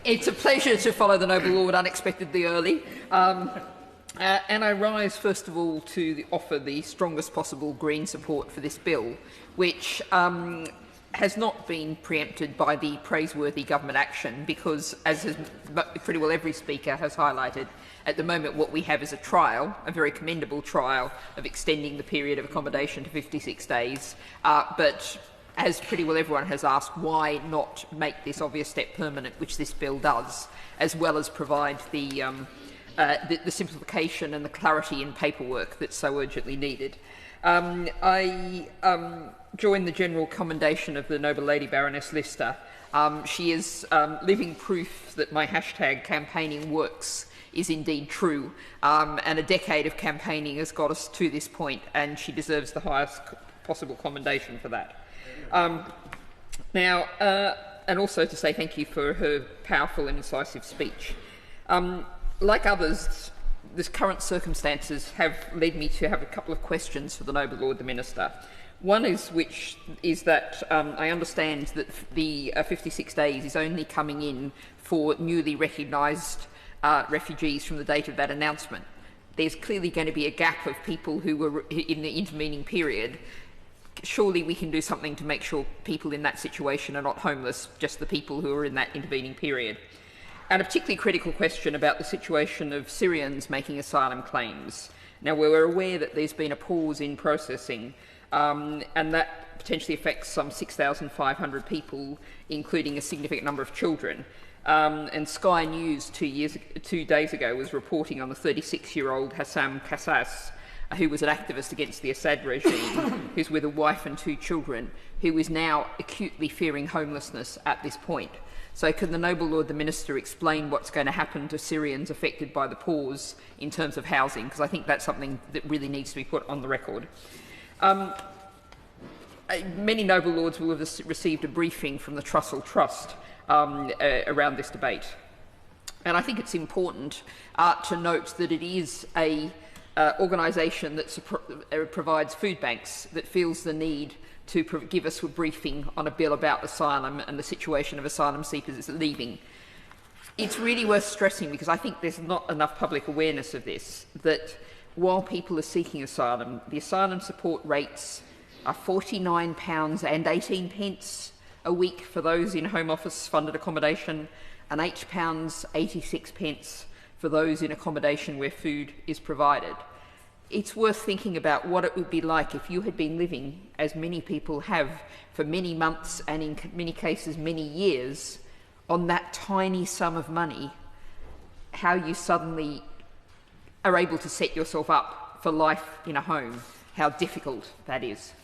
It's a pleasure to follow the Noble Lord unexpectedly early. And I rise, first of all, to offer the strongest possible Green support for this bill, which has not been preempted by the praiseworthy government action because, as has pretty well every speaker has highlighted, at the moment what we have is a trial, a very commendable trial, of extending the period of accommodation to 56 days. But as pretty well everyone has asked, why not make this obvious step permanent, which this bill does, as well as provide the simplification and the clarity in paperwork that's so urgently needed. I join the general commendation of the noble lady Baroness Lister. She is living proof that my hashtag campaigning works is indeed true, and a decade of campaigning has got us to this point, and she deserves the highest possible commendation for that. Now, and also to say thank you for her powerful and incisive speech. Like others, the current circumstances have led me to have a couple of questions for the Noble Lord the Minister. One is that I understand that the 56 days is only coming in for newly recognised refugees from the date of that announcement. There's clearly going to be a gap of people who were in the intervening period. Surely we can do something to make sure people in that situation are not homeless, just the people who are in that intervening period. And a particularly critical question about the situation of Syrians making asylum claims. Now, we're aware that there's been a pause in processing, and that potentially affects some 6,500 people, including a significant number of children. And Sky News 2 days ago was reporting on the 36-year-old Hassam Kassas, who was an activist against the Assad regime, who's with a wife and 2 children, who is now acutely fearing homelessness at this point. So can the Noble Lord the Minister explain what's going to happen to Syrians affected by the pause in terms of housing? Because I think that's something that really needs to be put on the record. Many Noble Lords will have received a briefing from the Trussell Trust around this debate. And I think it's important to note that it is a organisation that provides food banks that feels the need to give us a briefing on a bill about asylum and the situation of asylum seekers leaving. It's really worth stressing, because I think there's not enough public awareness of this, that while people are seeking asylum, the asylum support rates are £49.18 a week for those in Home Office funded accommodation and £8.86 for those in accommodation where food is provided. It's worth thinking about what it would be like if you had been living, as many people have, for many months and in many cases many years, on that tiny sum of money, how you suddenly are able to set yourself up for life in a home, how difficult that is.